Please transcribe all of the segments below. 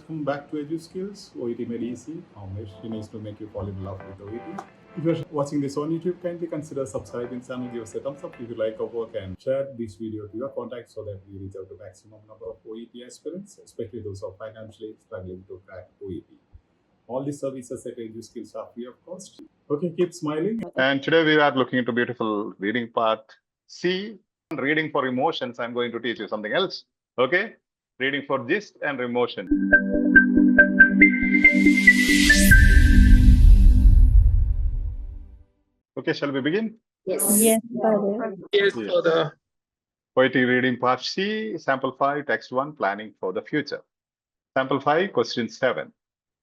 welcome back to Edu Skills, OET made easy. Our mission is to make you fall in love with OET. If you're watching this on YouTube, kindly consider subscribing channel, give us a thumbs up if you like our work, and share this video to your contacts so that we reach out to maximum number of OET aspirants, especially those who are financially struggling to crack OET. All these services at Edu Skills are free of cost. Okay, keep smiling. And today we are looking into beautiful reading part C. Reading for emotions. I'm going to teach you something else. Okay, reading for gist and emotion. Okay, shall we begin? Yes. Yes, Father. Yes, Father. Poetry reading part C, sample 5, text 1, planning for the future. Sample 5, question 7.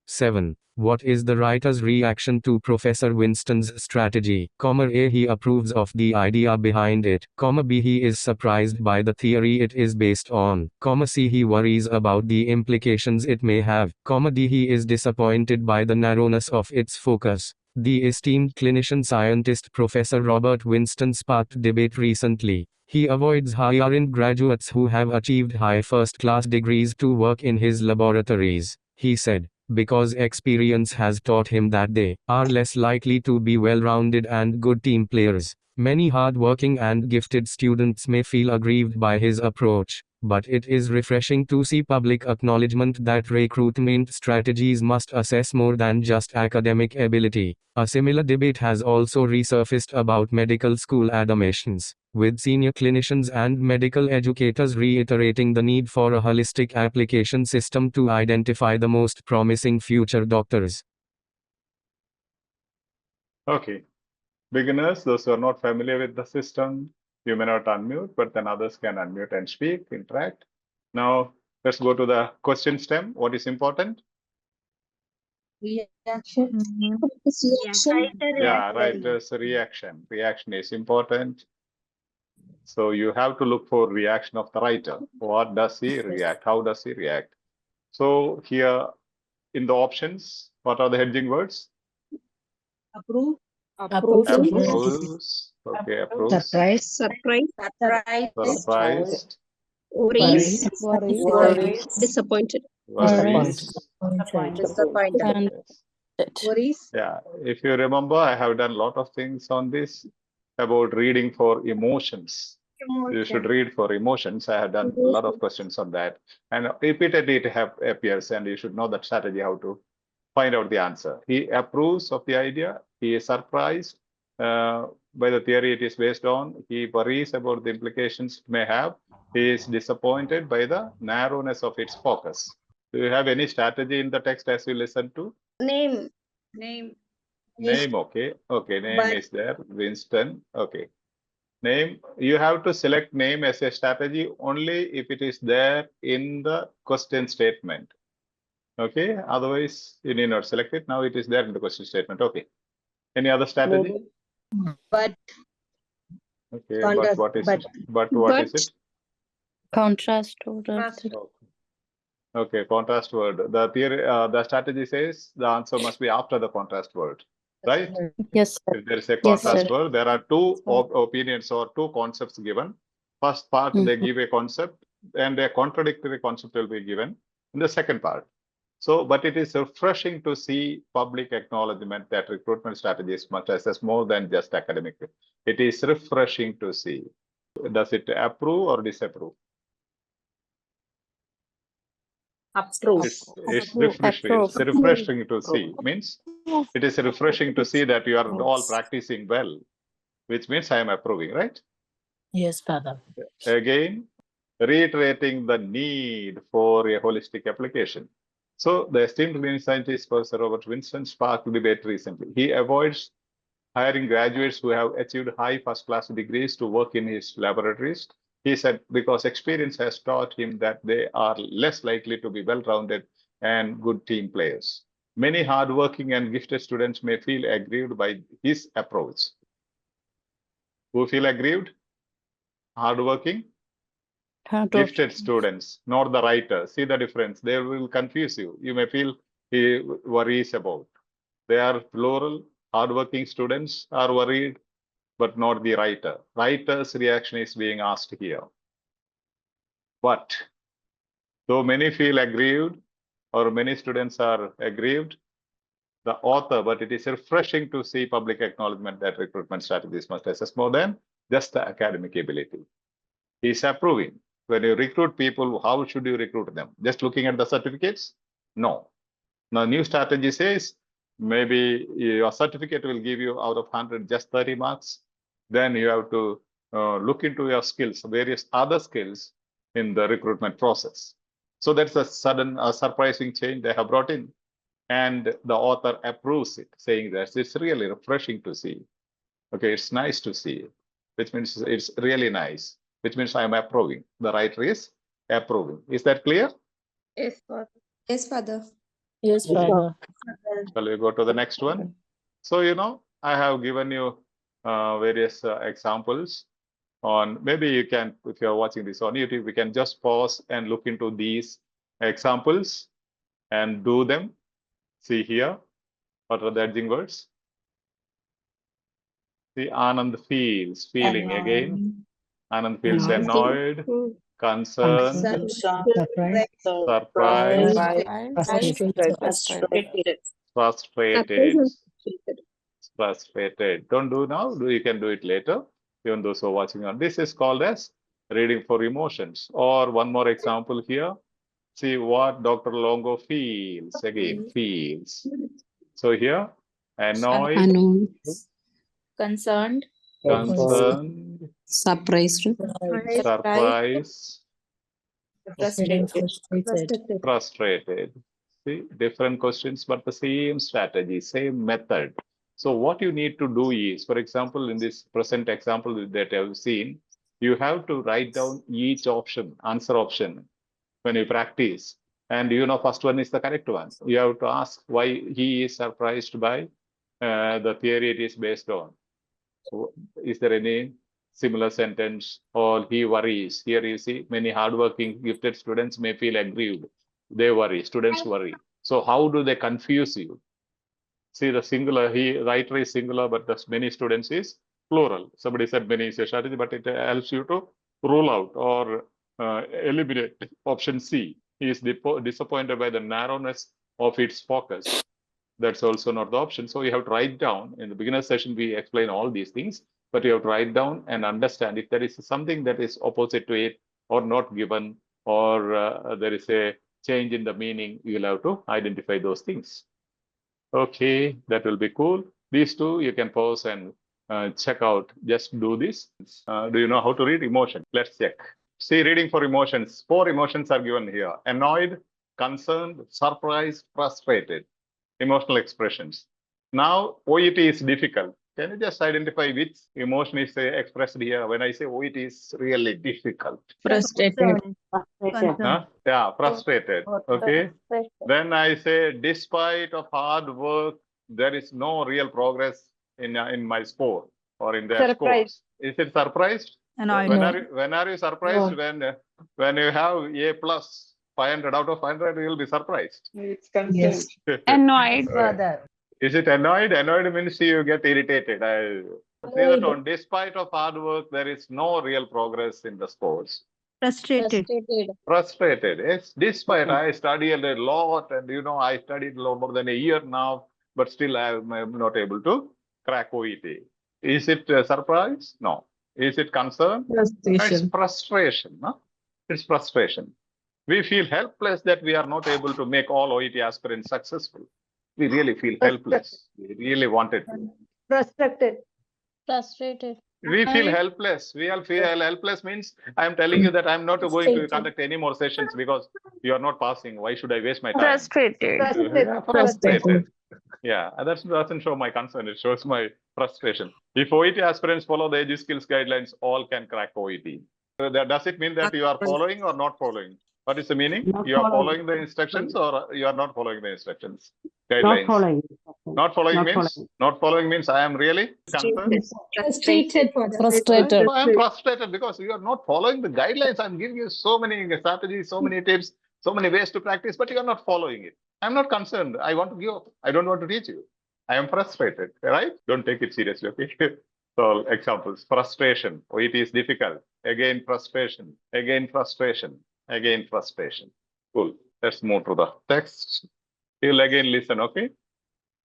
7. What is the writer's reaction to Professor Winston's strategy? A. He approves of the idea behind it. B. He is surprised by the theory it is based on. C. He worries about the implications it may have. D. He is disappointed by the narrowness of its focus. The esteemed clinician scientist Professor Robert Winston sparked debate recently. He avoids hiring graduates who have achieved high first-class degrees to work in his laboratories, he said, because experience has taught him that they are less likely to be well-rounded and good team players. Many hard-working and gifted students may feel aggrieved by his approach, but it is refreshing to see public acknowledgement that recruitment strategies must assess more than just academic ability. A similar debate has also resurfaced about medical school admissions, with senior clinicians and medical educators reiterating the need for a holistic application system to identify the most promising future doctors. Okay. Beginners, those who are not familiar with the system, you may not unmute, but then others can unmute and speak, interact. Now, let's go to the question stem. What is important? Reaction. Yeah, right. There's a reaction. Reaction is important. So you have to look for reaction of the writer. What does he react? How does he react? So here in the options, what are the hedging words? Approve. Approves. Okay, approves. Surprise. Surprised. Worries. Disappointed. Worries. Disappointed. Yes. Worries. Yeah, if you remember, I have done a lot of things on this about reading for emotions. You should read for emotions. I have done a lot of questions on that, and repeatedly it appears, and you should know that strategy how to find out the answer. He approves of the idea. He is surprised by the theory it is based on. He worries about the implications it may have. He is disappointed by the narrowness of its focus. Do you have any strategy in the text as you listen to? Name. Name, okay. Okay, name is there. Winston, okay. Name, you have to select name as a strategy only if it is there in the question statement. Okay, otherwise you need not select it. Now it is there in the question statement. Okay. Any other strategy? But. Okay, but what is it? But what is it? Contrast. Okay, contrast word. The theory, the strategy says the answer must be after the contrast word, right? Yes, sir. If there is a contrast word, there are two opinions or two concepts given. First part, they give a concept and a contradictory concept will be given in the second part. So, but it is refreshing to see public acknowledgement that recruitment strategies must assess more than just academic. It is refreshing to see. Does it approve or disapprove? Approve. It's refreshing to see. Means it is refreshing to see that you are all practicing well, which means I am approving, right? Yes, Father. Again, reiterating the need for a holistic application. So the esteemed clinician scientist Professor Robert Winston sparked debate recently. He avoids hiring graduates who have achieved high first-class degrees to work in his laboratories. He said because experience has taught him that they are less likely to be well-rounded and good team players. Many hardworking and gifted students may feel aggrieved by his approach. Who feel aggrieved? Hardworking? Gifted students, not the writer. See the difference. They will confuse you. You may feel he worries about. They are plural. Hardworking students are worried, but not the writer. Writer's reaction is being asked here. But though many feel aggrieved, or many students are aggrieved, the author, but it is refreshing to see public acknowledgement that recruitment strategies must assess more than just the academic ability. He's approving. When you recruit people, how should you recruit them? Just looking at the certificates? No. Now, new strategy says maybe your certificate will give you out of 100 just 30 marks. Then you have to look into your skills, various other skills in the recruitment process. So that's a sudden, surprising change they have brought in. And the author approves it, saying that it's really refreshing to see. Okay, it's nice to see, which means it's really nice, which means I'm approving. The writer is approving. Is that clear? Yes, Father. Yes, Father. Yes, Father. Shall we go to the next one? So, I have given you various examples on, maybe you can, if you're watching this on YouTube, we can just pause and look into these examples and do them. See here, what are the edging words? See, Anand feels, feeling again. Anand feels annoyed, concerned, surprised, frustrated. Don't do now, you can do it later. Even those who are watching on this is called as reading for emotions. Or one more example here. See what Dr. Longo feels, again, feels. So here, annoyed, Concerned. concerned, Surprised. surprised, Frustrated. frustrated. See, different questions, but the same strategy, same method. So what you need to do is, for example, in this present example that I've seen, you have to write down each option, answer option, when you practice. And first one is the correct one. You have to ask why he is surprised by the theory it is based on. So is there any similar sentence? Or he worries. Here you see many hardworking, gifted students may feel aggrieved. They worry. Students worry. So how do they confuse you? See the singular, writer is singular, but the many students is plural. Somebody said many is a strategy, but it helps you to rule out or eliminate option C. He is disappointed by the narrowness of its focus. That's also not the option. So you have to write down. In the beginner session, we explain all these things, but you have to write down and understand if there is something that is opposite to it or not given, or there is a change in the meaning, you will have to identify those things. Okay, that will be cool. These two you can pause and check out. Just do this. Do you know how to read emotion? Let's check. See, reading for emotions. 4 emotions are given here: annoyed, concerned, surprised, frustrated. Emotional expressions. Now, OET is difficult. Can you just identify which emotion is expressed here? When I say OET is really difficult. Frustrated. Huh? Yeah, frustrated. Okay. Then I say, despite of hard work, there is no real progress in my score or in their scores. Is it surprised? When are you surprised? When you have A plus 500 out of 500, you will be surprised. Yes. Annoyed. Is it annoyed? Annoyed means you get irritated. I say that on despite of hard work, there is no real progress in the scores. Frustrated. Frustrated. Yes, despite I studied a lot, and I studied more than a year now, but still I am not able to crack OET. Is it surprise? No. Is it concern? It's frustration. No? It's frustration. We feel helpless that we are not able to make all OET aspirants successful. We really feel helpless. We really wanted to. Frustrated. We feel helpless. We all feel helpless means I am telling you that I'm not going to conduct any more sessions because you are not passing. Why should I waste my time? Frustrated. Yeah, that doesn't show my concern. It shows my frustration. If OET aspirants follow the Edu Skills guidelines, all can crack OET. Does it mean that you are following or not following? What is the meaning? You are following the instructions or you are not following the instructions? Guidelines. Not following means I am really concerned. Frustrated. So I am frustrated because you are not following the guidelines. I'm giving you so many strategies, so many tips, so many ways to practice, but you are not following it. I'm not concerned. I want to give up. I don't want to teach you. I am frustrated, right? Don't take it seriously, okay? So examples: frustration. OET is difficult. Again, frustration. Again, frustration. Again, frustration. Cool. Let's move to the text. You'll again listen, okay?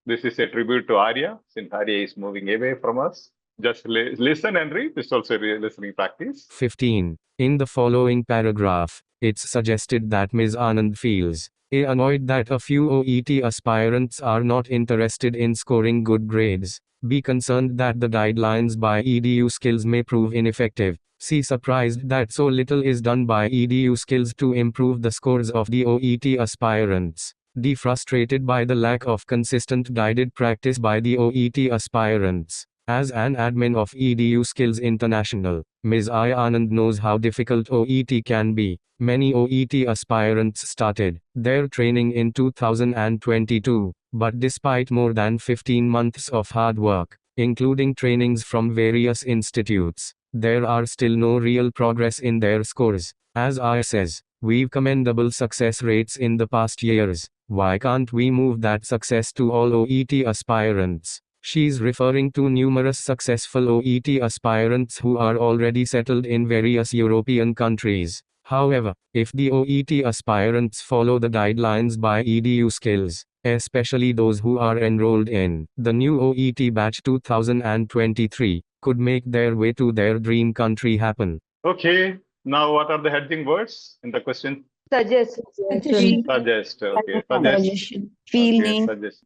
This is a tribute to Arya, since Arya is moving away from us. Just listen and read. This is also a listening practice. 15. In the following paragraph, it's suggested that Ms. Anand feels annoyed that a few OET aspirants are not interested in scoring good grades. Be concerned that the guidelines by Edu Skills may prove ineffective. See surprised that so little is done by Edu Skills to improve the scores of the OET aspirants. D. Frustrated by the lack of consistent guided practice by the OET aspirants. As an admin of Edu Skills International, Ms. I. Anand knows how difficult OET can be. Many OET aspirants started their training in 2022, but despite more than 15 months of hard work, including trainings from various institutes, there are still no real progress in their scores. As I says, we've commendable success rates in the past years. Why can't we move that success to all OET aspirants? She's referring to numerous successful OET aspirants who are already settled in various European countries. However, if the OET aspirants follow the guidelines by Edu Skills, especially those who are enrolled in the new OET batch 2023, could make their way to their dream country happen. Okay, now what are the heading words in the question? Suggest. Suggest, okay. Suggest. Feeling. Okay, suggest.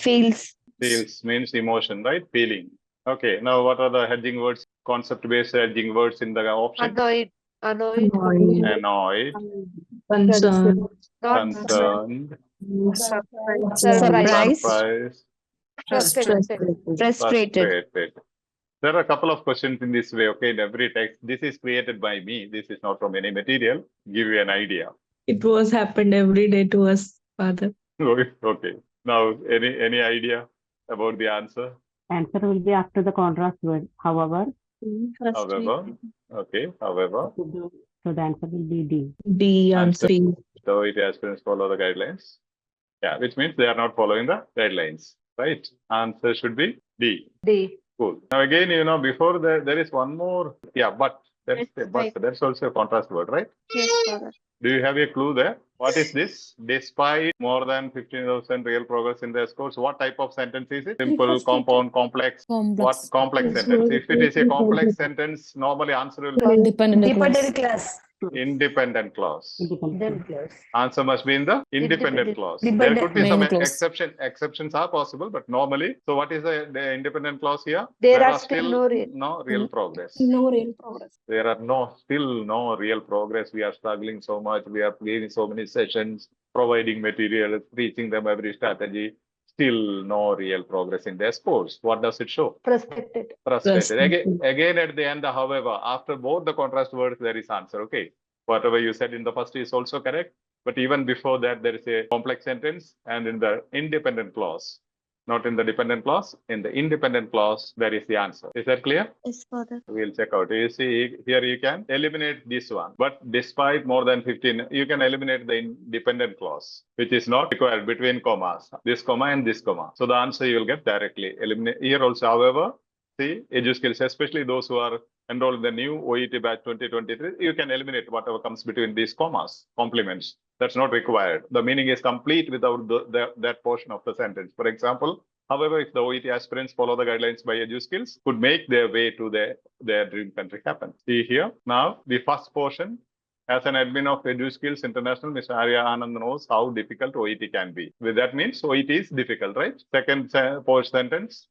Feels. Feels means emotion, right? Feeling. Okay, now what are the heading words? Concept-based heading words in the option? Annoyed. Annoyed. Annoyed, Concern. concerned, Surprised. surprised, Frustrated. frustrated. There are a couple of questions in this way, okay, in every text. This is created by me. This is not from any material. Give you an idea. It was happened every day to us, Father. Okay. Now, any idea about the answer? Answer will be after the contrast word. However, However, okay, however, so the answer will be D. D Answer. answer. so it aspirants follow the guidelines. Yeah, which means they are not following the guidelines, right? Answer should be D. D. Cool. Now again, before there is one more. Yeah, but that's also a contrast word, right? Yes, Father. Do you have a clue there? What is this? Despite more than 15,000 real progress in their scores, what type of sentence is it? Simple, compound, complex? What complex sentence? If it is a complex sentence, normally answer will be Independent class. independent clause. Independent. Answer must be in the independent clause. There Dependent could be some main clause. exceptions are possible, but normally, so what is the independent clause here? There are still no real progress. No real progress. There are still no real progress. We are struggling so much. We are giving so many sessions, providing material, teaching them every strategy. Still no real progress in their scores. What does it show? Frustrated. Frustrated. Again at the end, however, after both the contrast words, there is answer. Okay. Whatever you said in the first is also correct. But even before that, there is a complex sentence. And in the independent clause, not in the dependent clause, in the independent clause, there is the answer. Is that clear? Yes, Father. We'll check out. You see, here you can eliminate this one. But despite more than 15, you can eliminate the independent clause, which is not required between commas. This comma and this comma. So the answer you will get directly. Eliminate here also, however, see, Edu Skills, especially those who are enrolled in the new OET batch 2023, you can eliminate whatever comes between these commas, complements. That's not required. The meaning is complete without that portion of the sentence. For example, however, if the OET aspirants follow the guidelines by Edu Skills, could make their way to their dream country happen. See here. Now, the first portion, as an admin of Edu Skills International, Mr. Arya Anand knows how difficult OET can be. That means OET is difficult, right? Second sentence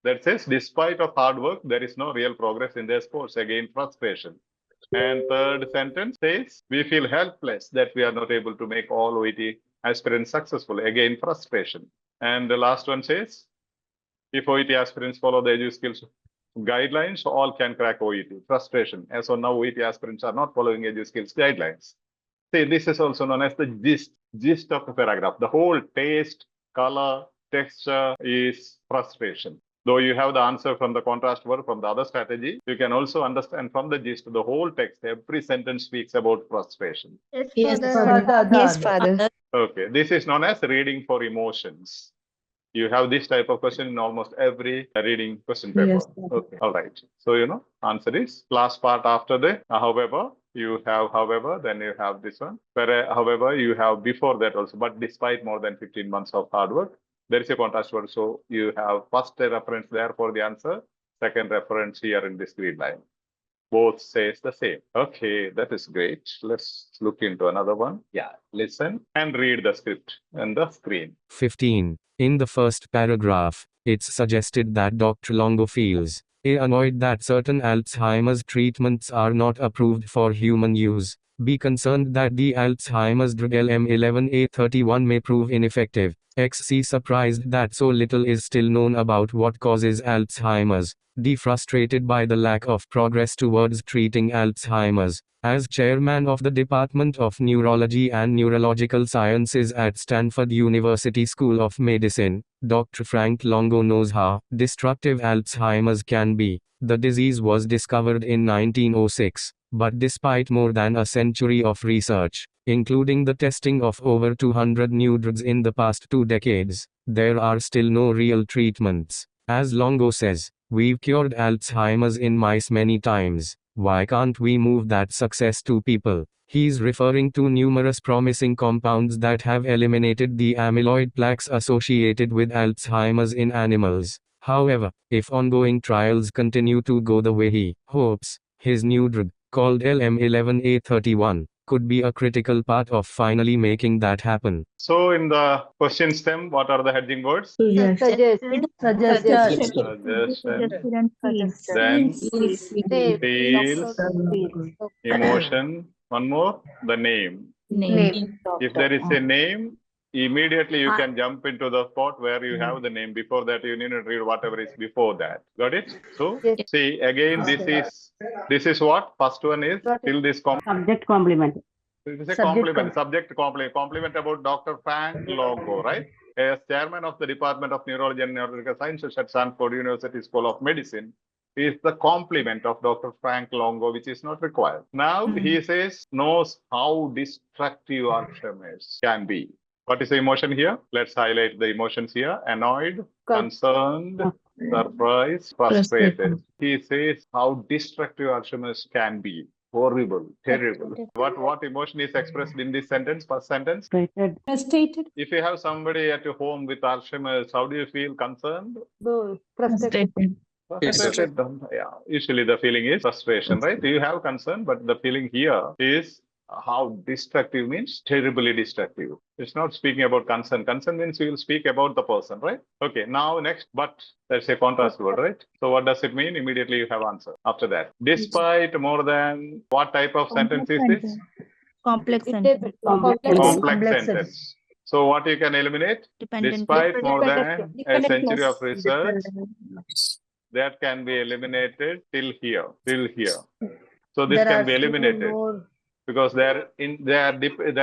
that says, despite of hard work, there is no real progress in their sports. Again, frustration. And third sentence says, we feel helpless that we are not able to make all OET aspirants successful. Again, frustration. And the last one says, if OET aspirants follow the Edu Skills guidelines, all can crack OET. Frustration. As of now, OET aspirants are not following Edu Skills guidelines. See, this is also known as the gist of the paragraph. The whole taste, color, texture is frustration. Though you have the answer from the contrast word from the other strategy, you can also understand from the gist, the whole text, every sentence speaks about frustration. Yes, Father. Yes, Father. Okay, this is known as reading for emotions. You have this type of question in almost every reading question paper. Yes, Okay, all right. So, answer is last part after the however, you have however, then you have this one. However, you have before that also, but despite more than 15 months of hard work, there is a contrast word. So you have first a reference there for the answer, second reference here in this green line. Both says the same. Okay, that is great. Let's look into another one. Yeah, listen and read the script on the screen. 15. In the first paragraph, it's suggested that Dr. Longo feels annoyed that certain Alzheimer's treatments are not approved for human use. Be concerned that the Alzheimer's drug LM11A31 may prove ineffective. XC surprised that so little is still known about what causes Alzheimer's. D frustrated by the lack of progress towards treating Alzheimer's. As chairman of the Department of Neurology and Neurological Sciences at Stanford University School of Medicine, Dr. Frank Longo knows how destructive Alzheimer's can be. The disease was discovered in 1906, but despite more than a century of research, including the testing of over 200 new drugs in the past 2 decades, there are still no real treatments. As Longo says, we've cured Alzheimer's in mice many times. Why can't we move that success to people? He's referring to numerous promising compounds that have eliminated the amyloid plaques associated with Alzheimer's in animals. However, if ongoing trials continue to go the way he hopes, his new drug, called LM11A31, could be a critical part of finally making that happen. So in the question stem, what are the heading words? Yes. Suggestion. Suggestion. Then feels, emotion. One more, the name. Name. If there is a name, immediately you can jump into the spot where you have the name. Before that, you need to read whatever is before that. Got it? So Yes. see again, this is what? First one is till this Subject complement. It is a Subject compliment, subject compliment about Dr. Frank Longo, right? As chairman of the Department of Neurology and Neurological Sciences at Stanford University School of Medicine, is the complement of Dr. Frank Longo, which is not required. Now he says, knows how destructive Alzheimer's can be. What is the emotion here? Let's highlight the emotions here. Annoyed, concerned, surprised, frustrated. He says how destructive Alzheimer's can be. Horrible, terrible. What emotion is expressed in this sentence, first sentence? Frustrated. If you have somebody at your home with Alzheimer's, how do you feel? Concerned? Frustrated. Frustrated. Yeah, usually the feeling is frustration, right? You have concern, but the feeling here is how destructive means terribly destructive. It's not speaking about concern. Concern means you will speak about the person, right? Okay, now next, but that's a contrast word, right? So what does it mean? Immediately you have answer after that. Despite more than, what type of sentence is this? Complex Complex sentence. So what you can eliminate? Despite more than a century of research, that can be eliminated till here. So this can be eliminated. Because that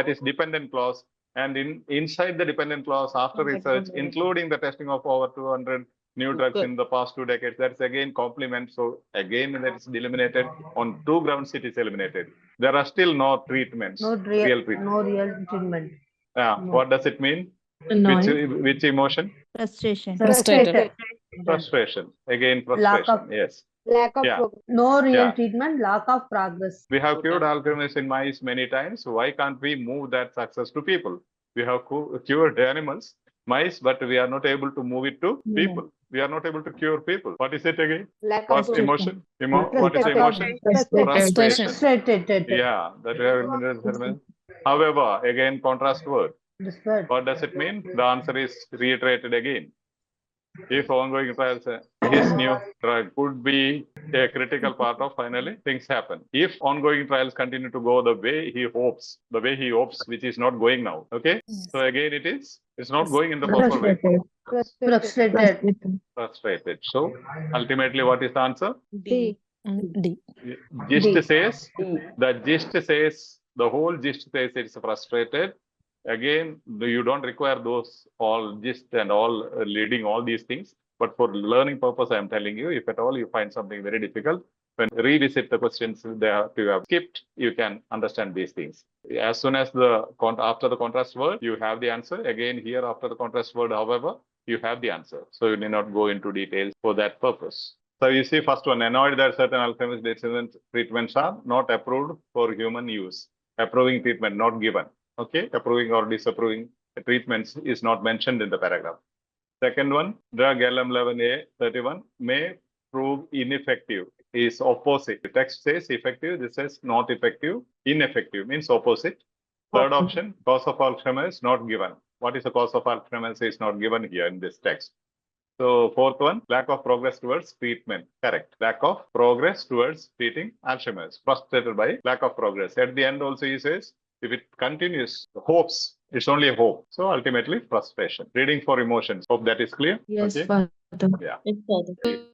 is dependent clause, and inside the dependent clause after research, including the testing of over 200 new drugs in the past 2 decades, that's again complement. So again, that is eliminated on 2 grounds. It is eliminated. There are still no treatments. Real treatment. What does it mean? Which emotion? Frustration. Frustration. Again, frustration. Yes. Lack of no real treatment, lack of progress. We have cured Alzheimer's in mice many times. Why can't we move that success to people? We have cured animals, mice, but we are not able to move it to people. We are not able to cure people. What is it again? What emotion? What is emotion? Frustration. Yeah, that we have eliminated. However, again, contrast word. What does it mean? The answer is reiterated again. If ongoing trials, his new drug could be a critical part of finally things happen. If ongoing trials continue to go the way he hopes, which is not going now. Okay. So again, it's not going in the proper way. Frustrated. So ultimately, what is the answer? D. Gist says, the whole gist says it's frustrated. Again, you don't require those all gist and all leading all these things. But for learning purpose, I am telling you, if at all you find something very difficult, when revisit the questions that you have skipped, you can understand these things. As soon as after the contrast word, you have the answer. Again, here after the contrast word, however, you have the answer. So you need not go into details for that purpose. So you see first one, annoyed that certain Alzheimer's disease treatments are not approved for human use. Approving treatment not given. Okay, approving or disapproving treatments is not mentioned in the paragraph. Second one, drug LM11A31 may prove ineffective is opposite. The text says effective, this says not effective. Ineffective means opposite. Third option, cause of Alzheimer's not given. What is the cause of Alzheimer's is not given here in this text. So fourth one, lack of progress towards treatment. Correct. Lack of progress towards treating Alzheimer's. Frustrated by lack of progress. At the end also he says, if it continues, hopes, it's only a hope. So ultimately frustration. Reading for emotions. Hope that is clear. Yes, Okay. Father. Yeah. Yes, Father.